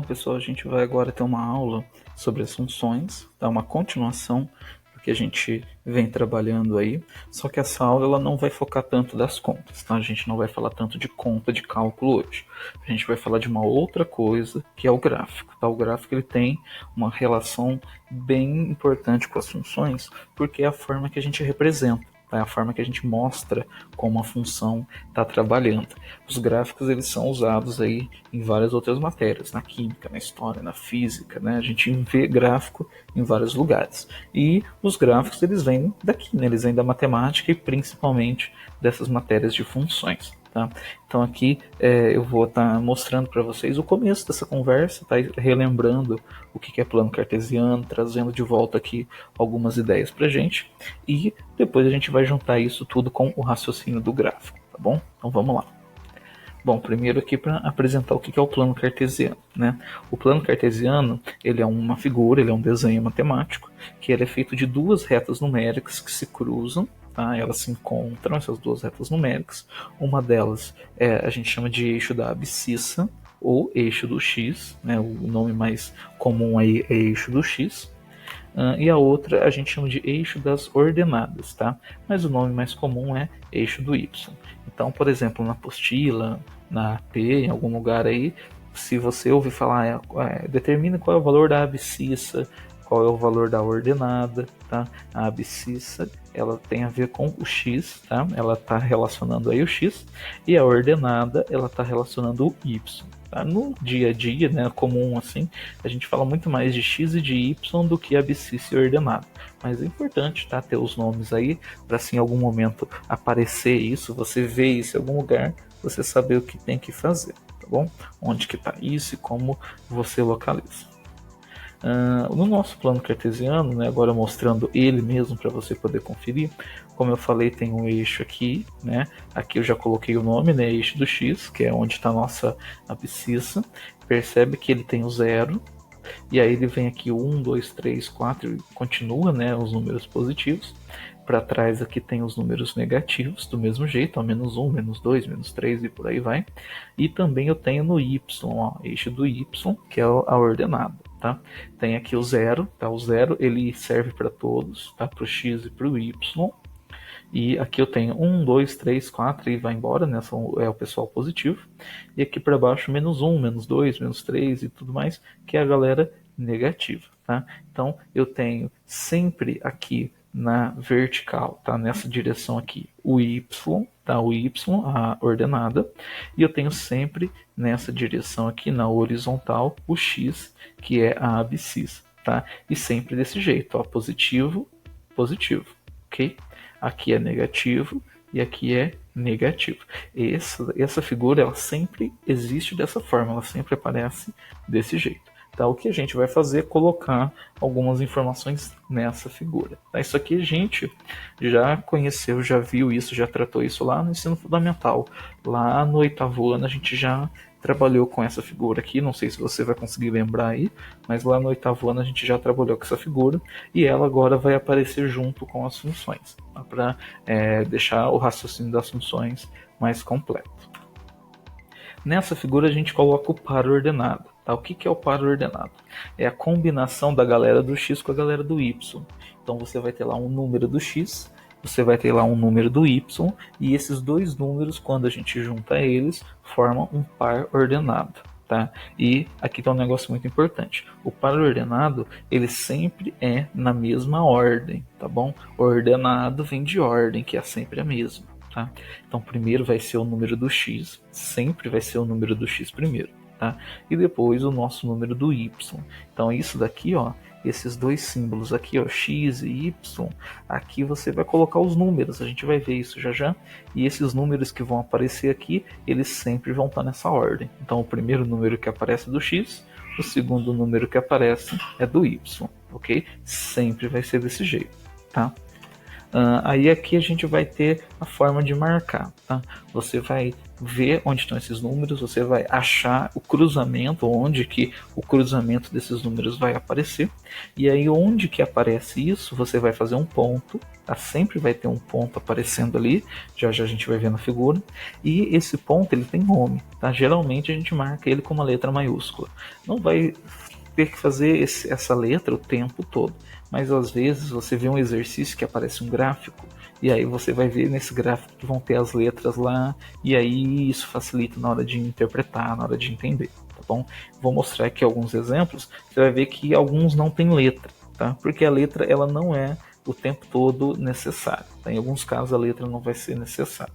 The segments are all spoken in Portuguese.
pessoal, a gente vai agora ter uma aula sobre as funções, tá? Uma continuação do que a gente vem trabalhando aí, só que essa aula ela não vai focar tanto das contas, tá? A gente não vai falar tanto de conta de cálculo hoje. A gente vai falar de uma outra coisa, que é o gráfico, tá? O gráfico ele tem uma relação bem importante com as funções, porque é a forma que a gente representa. É a forma que a gente mostra como a função está trabalhando. Os gráficos eles são usados aí em várias outras matérias, na química, na história, na física, né? A gente vê gráfico em vários lugares. E os gráficos eles vêm daqui, né? Eles vêm da matemática e principalmente dessas matérias de funções. Tá? Então aqui eu vou estar mostrando para vocês o começo dessa conversa, tá? Relembrando o que é plano cartesiano, trazendo de volta aqui algumas ideias para a gente, e depois a gente vai juntar isso tudo com o raciocínio do gráfico, tá bom? Então vamos lá. Bom, primeiro aqui para apresentar o que é o plano cartesiano, né? O plano cartesiano ele é uma figura, ele é um desenho matemático que ele é feito de duas retas numéricas que se cruzam. Tá? Elas se encontram, essas duas retas numéricas. Uma delas a gente chama de eixo da abscissa ou eixo do x, né? O nome mais comum aí é eixo do x. E a outra a gente chama de eixo das ordenadas, tá? Mas o nome mais comum é eixo do y. Então, por exemplo, na apostila, na AP, em algum lugar aí, se você ouvir falar, determina qual é o valor da abscissa, qual é o valor da ordenada, tá? A abscissa, ela tem a ver com o x, tá? Ela está relacionando aí o x, e a ordenada, ela está relacionando o y. Tá? No dia a dia, né, comum assim, a gente fala muito mais de x e de y do que abscissa e ordenada. Mas é importante, tá, ter os nomes aí, para se em algum momento aparecer isso, você ver isso em algum lugar, você saber o que tem que fazer, tá bom? Onde que está isso e como você localiza. No nosso plano cartesiano, né, agora mostrando ele mesmo para você poder conferir, como eu falei, tem um eixo aqui, né? Aqui eu já coloquei o nome, né? Eixo do x, que é onde está a nossa abscissa. Percebe que ele tem o zero, e aí ele vem aqui 1, 2, 3, 4 e continua, né? Os números positivos. Para trás aqui tem os números negativos, do mesmo jeito, ó, menos 1, menos 2, menos 3 e por aí vai. E também eu tenho no y, ó, eixo do y, que é a ordenada. Tá? Tem aqui o zero, tá? O zero ele serve para todos, tá? Para o x e para o y. E aqui eu tenho 1, 2, 3, 4 e vai embora, né? É o pessoal positivo. E aqui para baixo menos 1, menos 2, menos 3 e tudo mais, que é a galera negativa. Tá? Então eu tenho sempre aqui na vertical, tá? Nessa direção aqui, o y, tá? O y, a ordenada, e eu tenho sempre nessa direção aqui na horizontal o x, que é a abscissa, tá? E sempre desse jeito, ó, positivo, positivo, ok? Aqui é negativo e aqui é negativo. Essa figura ela sempre existe dessa forma, ela sempre aparece desse jeito. Tá? O que a gente vai fazer é colocar algumas informações nessa figura. Tá? Isso aqui a gente já conheceu, já viu isso, já tratou isso lá no ensino fundamental. Lá no 8º ano a gente já trabalhou com essa figura aqui, não sei se você vai conseguir lembrar aí, mas lá no 8º ano a gente já trabalhou com essa figura e ela agora vai aparecer junto com as funções, tá? Para deixar o raciocínio das funções mais completo. Nessa figura a gente coloca o par ordenado. Tá? O que é o par ordenado? É a combinação da galera do x com a galera do y. Então você vai ter lá um número do x, você vai ter lá um número do y, e esses dois números, quando a gente junta eles, formam um par ordenado. Tá? E aqui está um negócio muito importante. O par ordenado, ele sempre é na mesma ordem, tá bom? Ordenado vem de ordem, que é sempre a mesma. Tá? Então primeiro vai ser o número do x, sempre vai ser o número do x primeiro, tá? E depois o nosso número do y. Então isso daqui, ó, esses dois símbolos aqui, ó, x e y, aqui você vai colocar os números, a gente vai ver isso já já, e esses números que vão aparecer aqui, eles sempre vão estar nessa ordem. Então o primeiro número que aparece é do x, o segundo número que aparece é do y, ok? Sempre vai ser desse jeito, tá? Aí aqui a gente vai ter a forma de marcar, tá? Você vai ver onde estão esses números, você vai achar o cruzamento, onde que o cruzamento desses números vai aparecer, e aí onde que aparece isso, você vai fazer um ponto, tá? Sempre vai ter um ponto aparecendo ali, já já a gente vai ver na figura, e esse ponto ele tem nome, tá? Geralmente a gente marca ele com uma letra maiúscula. Não vai ter que fazer essa letra o tempo todo, mas às vezes você vê um exercício que aparece um gráfico, e aí você vai ver nesse gráfico que vão ter as letras lá, e aí isso facilita na hora de interpretar, na hora de entender, tá bom? Vou mostrar aqui alguns exemplos, você vai ver que alguns não tem letra, tá? Porque a letra ela não é o tempo todo necessária, tá? Em alguns casos a letra não vai ser necessária.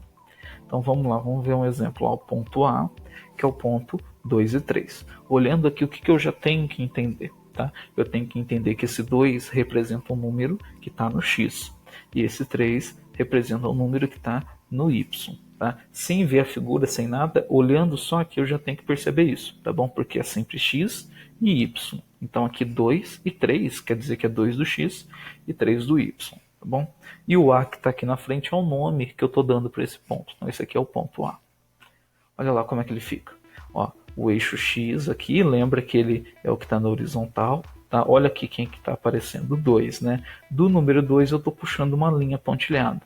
Então vamos lá, vamos ver um exemplo, ó, o ponto A, que é o ponto 2 e 3. Olhando aqui, o que eu já tenho que entender? Tá? Eu tenho que entender que esse 2 representa um número que está no X, e esse 3 representa um número que está no Y. Tá? Sem ver a figura, sem nada, olhando só aqui eu já tenho que perceber isso, tá bom? Porque é sempre X e Y. Então aqui 2 e 3 quer dizer que é 2 do X e 3 do Y. Tá bom? E o A que está aqui na frente é o nome que eu estou dando para esse ponto. Então esse aqui é o ponto A. Olha lá como é que ele fica. Ó, o eixo X aqui, lembra que ele é o que está na horizontal. Tá? Olha aqui quem que está aparecendo, 2, né? Do número 2 eu estou puxando uma linha pontilhada.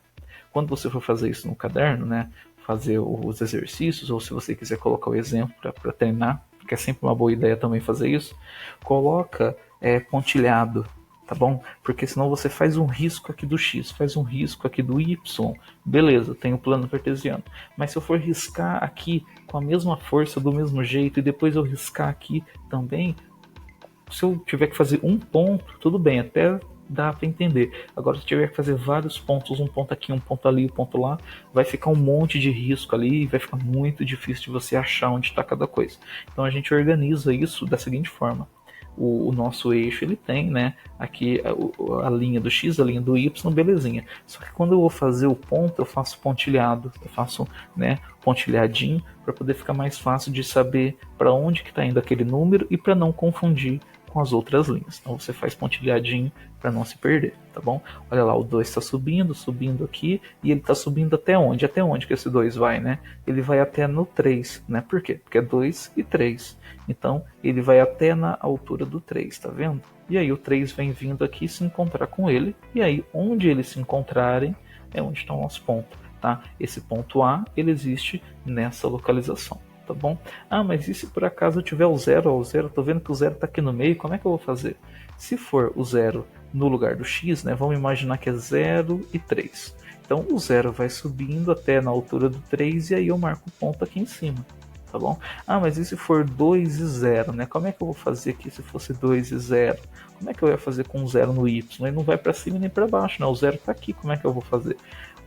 Quando você for fazer isso no caderno, né, fazer os exercícios, ou se você quiser colocar o exemplo para treinar, porque é sempre uma boa ideia também fazer isso, coloca pontilhado, tá bom? Porque senão você faz um risco aqui do X, faz um risco aqui do Y, beleza, tem o plano cartesiano. Mas se eu for riscar aqui com a mesma força, do mesmo jeito, e depois eu riscar aqui também, se eu tiver que fazer um ponto, tudo bem, até dá para entender. Agora, se eu tiver que fazer vários pontos, um ponto aqui, um ponto ali, um ponto lá, vai ficar um monte de risco ali e vai ficar muito difícil de você achar onde está cada coisa. Então a gente organiza isso da seguinte forma. O nosso eixo ele tem, né, aqui a linha do X, a linha do Y, belezinha. Só que quando eu vou fazer o ponto, eu faço pontilhado, eu faço, né, pontilhadinho para poder ficar mais fácil de saber para onde que está indo aquele número e para não confundir com as outras linhas. Então você faz pontilhadinho para não se perder, tá bom? Olha lá, o 2 está subindo, subindo aqui, e ele está subindo até onde? Até onde que esse 2 vai, né? Ele vai até no 3, né? Por quê? Porque é 2 e 3. Então ele vai até na altura do 3, tá vendo? E aí o 3 vem vindo aqui se encontrar com ele, e aí onde eles se encontrarem é onde está o nosso ponto, tá? Esse ponto A, ele existe nessa localização. Tá bom? Ah, mas e se por acaso eu tiver o 0 ao 0? Tô vendo que o 0 está aqui no meio, como é que eu vou fazer? Se for o 0 no lugar do x, né, vamos imaginar que é 0 e 3. Então o 0 vai subindo até na altura do 3 e aí eu marco o ponto aqui em cima. Tá bom? Ah, mas e se for 2 e 0, né? Como é que eu vou fazer aqui se fosse 2 e 0? Como é que eu ia fazer com 0 no y? Ele não vai para cima nem para baixo, né? O 0 está aqui, como é que eu vou fazer?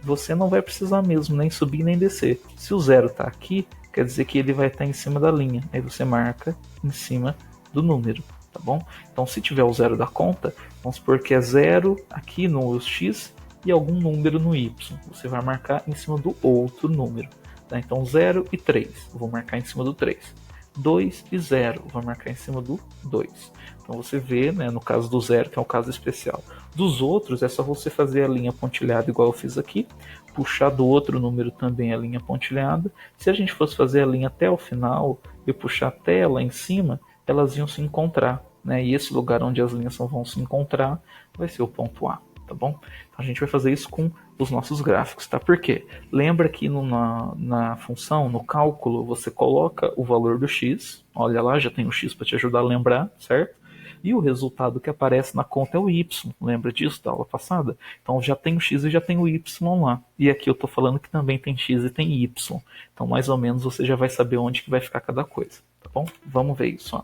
Você não vai precisar mesmo nem subir nem descer. Se o 0 está aqui, quer dizer que ele vai estar em cima da linha. Aí você marca em cima do número, tá bom? Então se tiver o 0 da conta, vamos supor que é 0 aqui no x e algum número no y. Você vai marcar em cima do outro número. Tá? Então 0 e 3, eu vou marcar em cima do 3. 2 e 0, vou marcar em cima do 2. Então você vê, né, no caso do 0, que é um caso especial. Dos outros, é só você fazer a linha pontilhada igual eu fiz aqui, puxar do outro número também a linha pontilhada. Se a gente fosse fazer a linha até o final e puxar até lá em cima, elas iam se encontrar, né? E esse lugar onde as linhas vão se encontrar vai ser o ponto A, tá bom? Então a gente vai fazer isso com os nossos gráficos, tá? Por quê? Lembra que na função, no cálculo, você coloca o valor do x, olha lá, já tem o x para te ajudar a lembrar, certo? E o resultado que aparece na conta é o y. Lembra disso da aula passada? Então já tem o x e já tem o y lá. E aqui eu estou falando que também tem x e tem y. Então mais ou menos você já vai saber onde que vai ficar cada coisa. Tá bom? Vamos ver isso. Ó.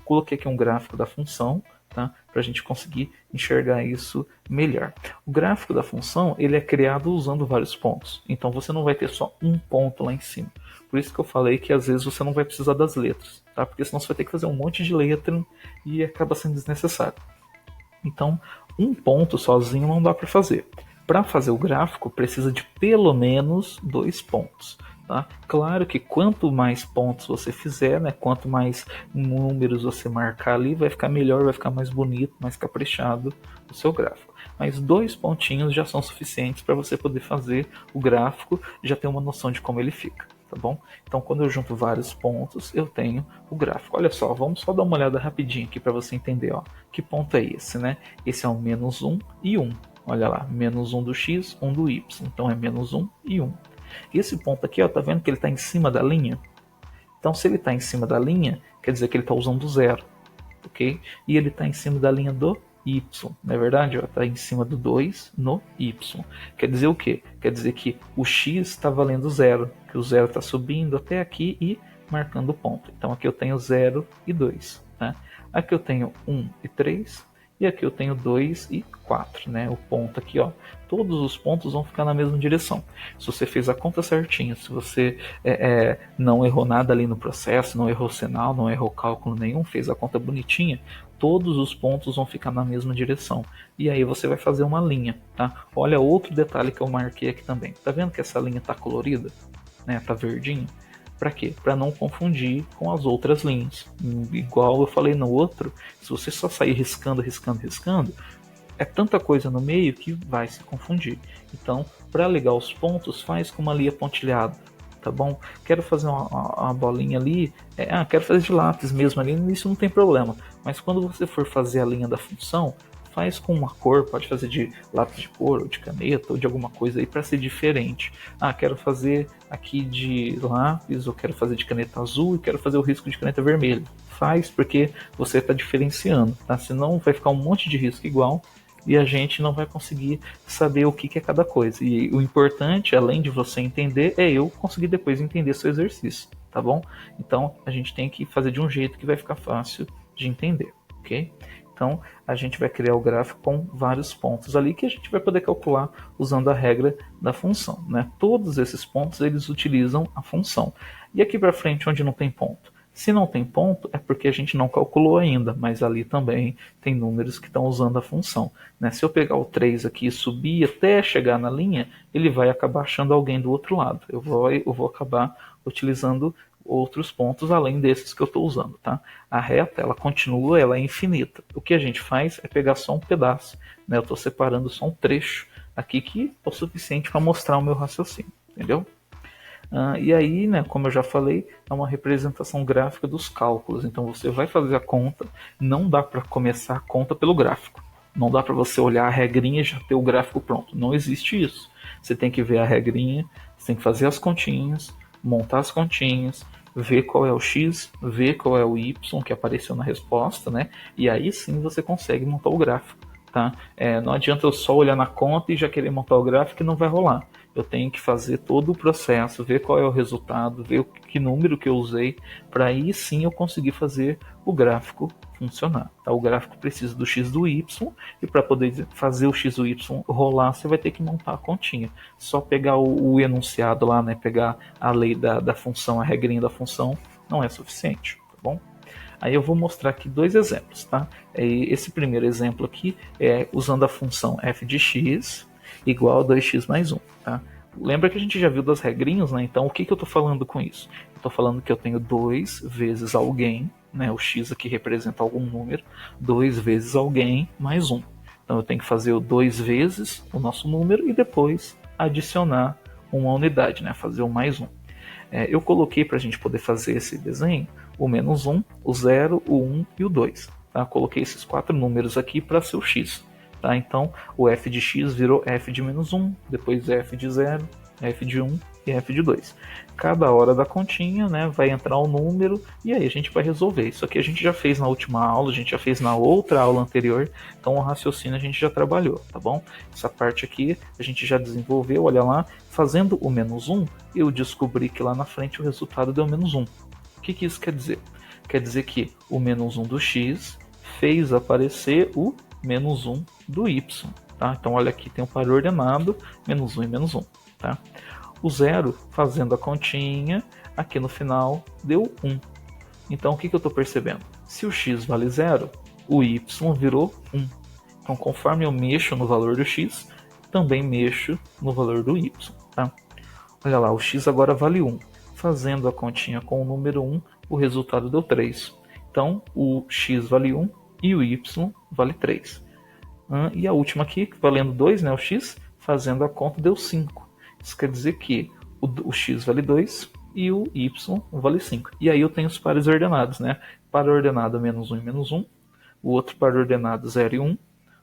Coloquei aqui um gráfico da função, tá? Para a gente conseguir enxergar isso melhor. O gráfico da função ele é criado usando vários pontos. Então você não vai ter só um ponto lá em cima. Por isso que eu falei que às vezes você não vai precisar das letras, tá? Porque senão você vai ter que fazer um monte de letra e acaba sendo desnecessário. Então, um ponto sozinho não dá para fazer. Para fazer o gráfico, precisa de pelo menos 2 pontos. Tá? Claro que quanto mais pontos você fizer, né, quanto mais números você marcar ali, vai ficar melhor, vai ficar mais bonito, mais caprichado o seu gráfico. mas 2 pontinhos já são suficientes para você poder fazer o gráfico e já ter uma noção de como ele fica, tá bom? Então, quando eu junto vários pontos, eu tenho o gráfico. Olha só, vamos só dar uma olhada rapidinho aqui para você entender, ó. Que ponto é esse, né? Esse é o menos 1 e 1. Olha lá, menos 1 do x, 1 do y. Então, é menos 1 e 1. E esse ponto aqui, ó, tá vendo que ele está em cima da linha? Então, se ele está em cima da linha, quer dizer que ele está usando zero, ok? E ele está em cima da linha do y, não é verdade? Está em cima do 2 no y. Quer dizer o quê? Quer dizer que o x está valendo zero, que o zero está subindo até aqui e marcando o ponto. Então aqui eu tenho 0 e 2. Né? Aqui eu tenho 1 e 3. E aqui eu tenho 2 e 4, né? O ponto aqui, ó. Todos os pontos vão ficar na mesma direção. Se você fez a conta certinha, se você não errou nada ali no processo, não errou sinal, não errou cálculo nenhum, fez a conta bonitinha, todos os pontos vão ficar na mesma direção. E aí você vai fazer uma linha, tá? Olha outro detalhe que eu marquei aqui também. Tá vendo que essa linha tá colorida? Né? Tá verdinho? Para quê? Para não confundir com as outras linhas. Igual eu falei no outro, se você só sair riscando, é tanta coisa no meio que vai se confundir. Então, para ligar os pontos, faz com uma linha pontilhada, tá bom? Quero fazer uma bolinha ali, quero fazer de lápis mesmo ali, isso não tem problema. Mas quando você for fazer a linha da função, faz com uma cor, pode fazer de lápis de cor, ou de caneta, ou de alguma coisa aí para ser diferente. Quero fazer aqui de lápis, ou quero fazer de caneta azul, e quero fazer o risco de caneta vermelha. Faz porque você está diferenciando, tá? Senão vai ficar um monte de risco igual, e a gente não vai conseguir saber o que é cada coisa. E o importante, além de você entender, é eu conseguir depois entender seu exercício, tá bom? Então, a gente tem que fazer de um jeito que vai ficar fácil de entender, ok? Então, a gente vai criar o gráfico com vários pontos ali que a gente vai poder calcular usando a regra da função, né? Todos esses pontos, eles utilizam a função. E aqui para frente, onde não tem ponto? Se não tem ponto, é porque a gente não calculou ainda, mas ali também tem números que estão usando a função, né? Se eu pegar o 3 aqui e subir até chegar na linha, ele vai acabar achando alguém do outro lado. Eu vou acabar utilizando outros pontos além desses que eu estou usando, tá? A reta, ela continua, ela é infinita. O que a gente faz é pegar só um pedaço, né? Eu estou separando só um trecho aqui que é o suficiente para mostrar o meu raciocínio, entendeu? E aí, né, como eu já falei, é uma representação gráfica dos cálculos. Então você vai fazer a conta, não dá para começar a conta pelo gráfico. Não dá para você olhar a regrinha e já ter o gráfico pronto. Não existe isso. Você tem que ver a regrinha, você tem que fazer as continhas, montar as continhas, ver qual é o x, ver qual é o y que apareceu na resposta, né? E aí sim você consegue montar o gráfico, tá? Não adianta eu só olhar na conta e já querer montar o gráfico, que não vai rolar. Eu tenho que fazer todo o processo, ver qual é o resultado, ver que número que eu usei, para aí sim eu conseguir fazer o gráfico funcionar. Tá? O gráfico precisa do x do y, e para poder fazer o x do y rolar, você vai ter que montar a continha. Só pegar o enunciado lá, né? Pegar a lei da função, a regrinha da função, não é suficiente, tá bom? Aí eu vou mostrar aqui dois exemplos, tá? Esse primeiro exemplo aqui é usando a função f de x igual a 2x mais 1, tá? Lembra que a gente já viu das regrinhas, né? Então o que eu estou falando com isso? Estou falando que eu tenho 2 vezes alguém, né? O x aqui representa algum número, 2 vezes alguém mais 1. Então eu tenho que fazer o 2 vezes o nosso número e depois adicionar uma unidade, né? Fazer o mais 1. Eu coloquei para a gente poder fazer esse desenho o menos 1, o 0, o 1 e o 2. Tá? Coloquei esses 4 números aqui para ser o x. Tá? Então o f de x virou f de menos 1, depois f de 0, f de 1 e f de 2. Cada hora da continha, né, vai entrar um número e aí a gente vai resolver. Isso aqui a gente já fez na última aula, a gente já fez na outra aula anterior, então o raciocínio a gente já trabalhou, tá bom? Essa parte aqui a gente já desenvolveu, olha lá, fazendo o menos 1, eu descobri que lá na frente o resultado deu menos 1. O que isso quer dizer? Quer dizer que o menos 1 do x fez aparecer o menos 1 do y, tá? Então olha aqui, tem um par ordenado, menos 1 e menos 1, tá? O 0, fazendo a continha, aqui no final deu 1. Então o que eu estou percebendo? Se o x vale 0, o y virou 1. Então conforme eu mexo no valor do x, também mexo no valor do y, tá? Olha lá, o x agora vale 1. Fazendo a continha com o número 1, o resultado deu 3. Então o x vale 1 e o y vale 3. E a última aqui, valendo 2, né, o x, fazendo a conta, deu 5. Isso quer dizer que o x vale 2 e o y vale 5. E aí eu tenho os pares ordenados, né? Par ordenado menos 1 e menos 1, o outro par ordenado 0 e 1,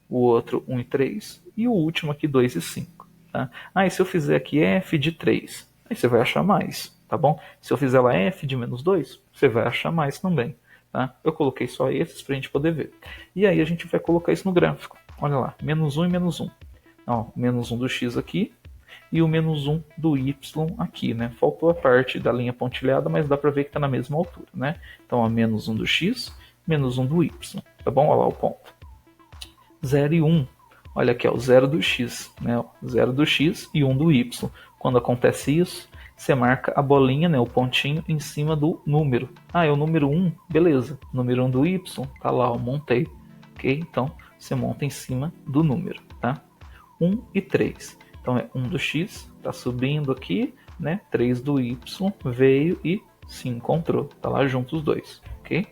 o outro 1 e 3, e o último aqui 2 e 5. Tá? E se eu fizer aqui f de 3, aí você vai achar mais, tá bom? Se eu fizer lá f de menos 2, você vai achar mais também. Tá? Eu coloquei só esses para a gente poder ver. E aí a gente vai colocar isso no gráfico. Olha lá, menos 1 e menos 1. Ó, menos 1 do x aqui e o menos 1 do y aqui, né? Faltou a parte da linha pontilhada, mas dá para ver que está na mesma altura, né? Então, ó, menos 1 do x, menos 1 do y, tá bom? Olha lá o ponto. 0 e 1. Olha aqui, ó, o 0 do x, né? 0 do x e 1 do y. Quando acontece isso, você marca a bolinha, né, o pontinho, em cima do número. É o número 1, beleza. Número 1 do y, tá lá, eu montei. Ok? Então, você monta em cima do número, tá? 1 e 3. Então, é 1 do x, tá subindo aqui, né? 3 do y, veio e se encontrou. Tá lá juntos os dois, ok?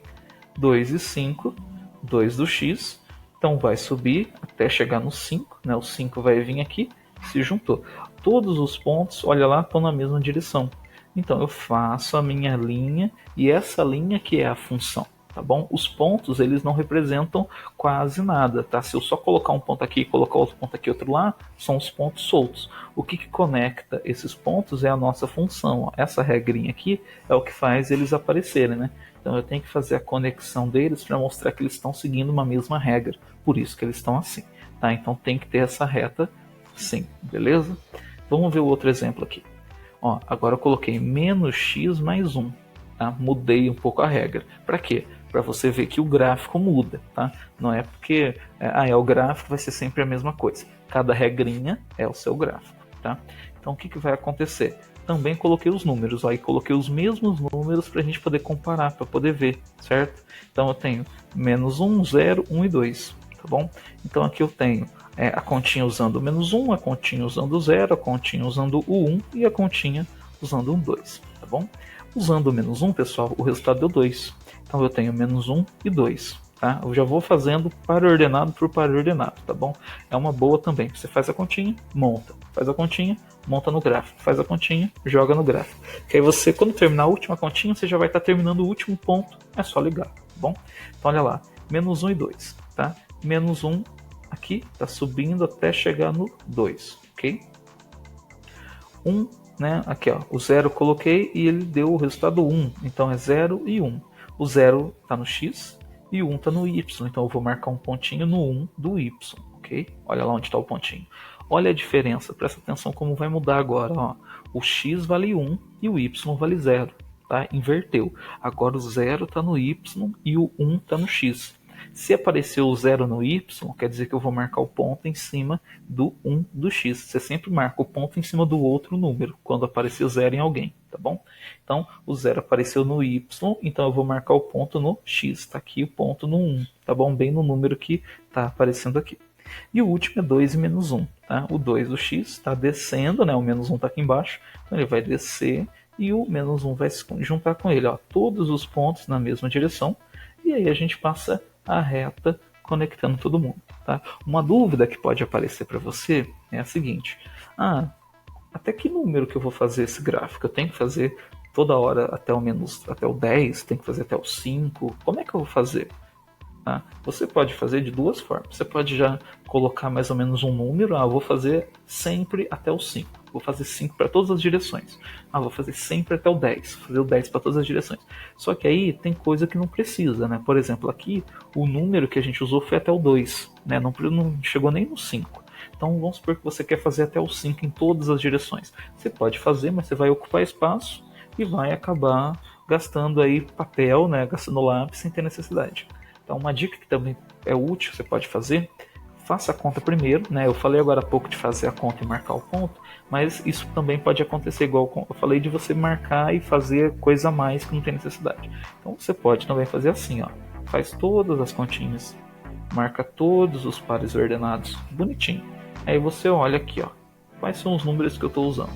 2 e 5, 2 do x. Então, vai subir até chegar no 5, né? O 5 vai vir aqui, se juntou. Todos os pontos, olha lá, estão na mesma direção. Então, eu faço a minha linha e essa linha que é a função. Tá bom? Os pontos, eles não representam quase nada, tá? Se eu só colocar um ponto aqui e colocar outro ponto aqui e outro lá, são os pontos soltos. O que conecta esses pontos é a nossa função. Essa regrinha aqui é o que faz eles aparecerem, né? Então eu tenho que fazer a conexão deles para mostrar que eles estão seguindo uma mesma regra. Por isso que eles estão assim, tá? Então tem que ter essa reta sim, beleza? Vamos ver o outro exemplo aqui. Ó, agora eu coloquei menos x mais 1. Tá? Mudei um pouco a regra. Para quê? Para você ver que o gráfico muda, tá? Não é porque o gráfico vai ser sempre a mesma coisa. Cada regrinha é o seu gráfico, tá? Então o que vai acontecer? Também coloquei os números, aí coloquei os mesmos números para a gente poder comparar, para poder ver, certo? Então eu tenho menos 1, 0, 1 e 2, tá bom? Então aqui eu tenho a continha usando o menos 1, a continha usando o 0, a continha usando o 1 e a continha usando o 2, tá bom? Usando o menos 1, pessoal, o resultado deu 2. Então eu tenho menos 1 e 2. Tá? Eu já vou fazendo par ordenado por par ordenado, tá bom? É uma boa também. Você faz a continha, monta. Faz a continha, monta no gráfico. Faz a continha, joga no gráfico. Que aí você, quando terminar a última continha, você já vai estar terminando o último ponto. É só ligar, tá bom? Então olha lá, menos 1 e 2, tá? Menos 1 aqui, tá subindo até chegar no 2, ok? 1, né? Aqui, ó, o 0 eu coloquei e ele deu o resultado 1. Então é 0 e 1. O 0 está no x e o 1 está no y. Então eu vou marcar um pontinho no 1 do y, ok? Olha lá onde está o pontinho. Olha a diferença, presta atenção como vai mudar agora. Ó. O x vale 1 e o y vale 0. Tá? Inverteu. Agora o 0 está no y e o 1 está no x. Se apareceu o 0 no y, quer dizer que eu vou marcar o ponto em cima do 1 do x. Você sempre marca o ponto em cima do outro número, quando aparecer 0 em alguém, tá bom? Então, o 0 apareceu no y, então eu vou marcar o ponto no x. Está aqui o ponto no 1, tá bom? Bem no número que está aparecendo aqui. E o último é 2 e menos 1, tá? O 2 do x está descendo, né? O menos 1 está aqui embaixo, então ele vai descer e o menos 1 vai se juntar com ele. Ó. Todos os pontos na mesma direção, e aí a gente passa a reta conectando todo mundo. Tá? Uma dúvida que pode aparecer para você é a seguinte: até que número que eu vou fazer esse gráfico? Eu tenho que fazer toda hora até o 10? Tem que fazer até o 5? Como é que eu vou fazer? Tá? Você pode fazer de duas formas. Você pode já colocar mais ou menos um número. Eu vou fazer sempre até o 5. Vou fazer 5 para todas as direções. Vou fazer sempre até o 10. Fazer o 10 para todas as direções. Só que aí tem coisa que não precisa, né? Por exemplo, aqui o número que a gente usou foi até o 2. Né? Não chegou nem no 5. Então vamos supor que você quer fazer até o 5 em todas as direções. Você pode fazer, mas você vai ocupar espaço e vai acabar gastando aí papel, né? Gastando lápis sem ter necessidade. Então uma dica que também é útil, você pode fazer: faça a conta primeiro, né? Eu falei agora há pouco de fazer a conta e marcar o ponto, mas isso também pode acontecer igual eu falei de você marcar e fazer coisa a mais que não tem necessidade. Então você pode também fazer assim, ó. Faz todas as continhas, marca todos os pares ordenados, bonitinho. Aí você olha aqui, ó, quais são os números que eu estou usando.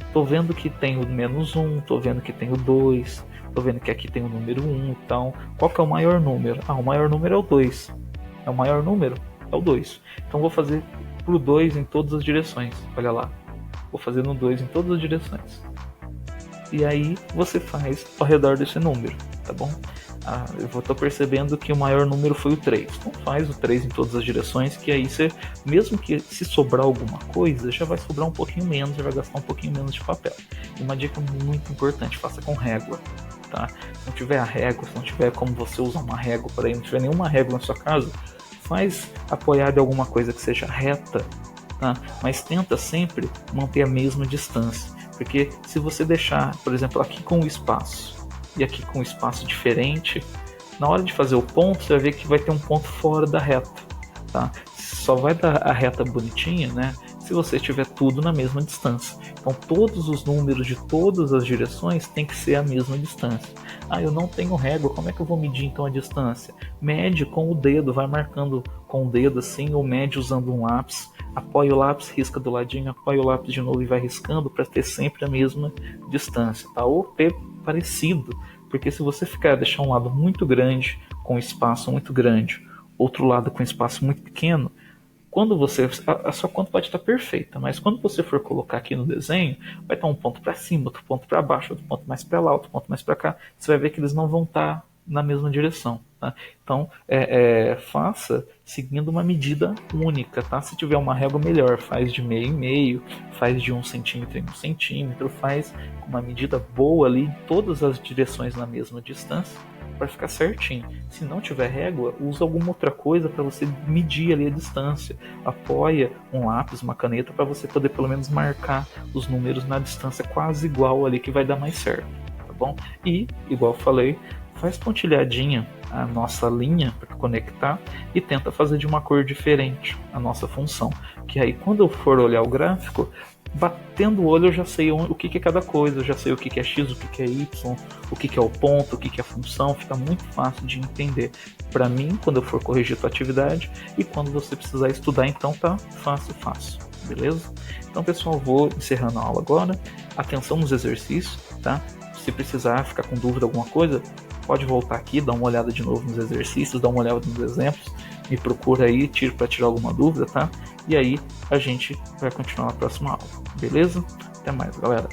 Estou vendo que tem o menos 1, estou vendo que tem o 2, estou vendo que aqui tem o número 1, então qual que é o maior número? O maior número é o 2. É o maior número? é o 2. Então vou fazer pro 2 em todas as direções. Olha lá. Vou fazer no 2 em todas as direções. E aí você faz ao redor desse número, tá bom? Eu estou percebendo que o maior número foi o 3. Então faz o 3 em todas as direções, que aí você, mesmo que se sobrar alguma coisa, já vai sobrar um pouquinho menos, já vai gastar um pouquinho menos de papel. E uma dica muito importante, faça com régua. Tá? Se não tiver a régua, se não tiver como você usar uma régua para aí, não tiver nenhuma régua na sua casa, faz apoiado em alguma coisa que seja reta, tá? Mas tenta sempre manter a mesma distância. Porque se você deixar, por exemplo, aqui com o espaço e aqui com um espaço diferente, na hora de fazer o ponto, você vai ver que vai ter um ponto fora da reta, tá? Só vai dar a reta bonitinha, né, se você tiver tudo na mesma distância. Então todos os números de todas as direções tem que ser a mesma distância. Eu não tenho régua, como é que eu vou medir então a distância? Mede com o dedo, vai marcando com o dedo assim, ou mede usando um lápis. Apoia o lápis, risca do ladinho, apoia o lápis de novo e vai riscando para ter sempre a mesma distância, tá? Ou parecido, porque se você deixar um lado muito grande com espaço muito grande, outro lado com espaço muito pequeno, quando você, a sua conta pode estar perfeita, mas quando você for colocar aqui no desenho, vai estar um ponto para cima, outro ponto para baixo, outro ponto mais para lá, outro ponto mais para cá, você vai ver que eles não vão estar na mesma direção, tá? Então faça seguindo uma medida única, tá? Se tiver uma régua, melhor, faz de meio em meio, faz de 1 centímetro em 1 centímetro, faz com uma medida boa ali, todas as direções na mesma distância, para ficar certinho. Se não tiver régua, usa alguma outra coisa para você medir ali a distância. Apoia um lápis, uma caneta, para você poder pelo menos marcar os números na distância quase igual ali, que vai dar mais certo, tá bom? E, igual eu falei, faz pontilhadinha a nossa linha para conectar e tenta fazer de uma cor diferente a nossa função, que aí quando eu for olhar o gráfico, batendo o olho eu já sei o que é cada coisa, eu já sei o que é x, o que é y, o que é o ponto, o que é a função, fica muito fácil de entender para mim quando eu for corrigir a tua atividade, e quando você precisar estudar, então tá fácil, beleza? Então pessoal, vou encerrando a aula agora, atenção nos exercícios, tá? Se precisar ficar com dúvida alguma coisa, pode voltar aqui, dar uma olhada de novo nos exercícios, dar uma olhada nos exemplos, me procura aí, para tirar alguma dúvida, tá? E aí a gente vai continuar na próxima aula, beleza? Até mais, galera!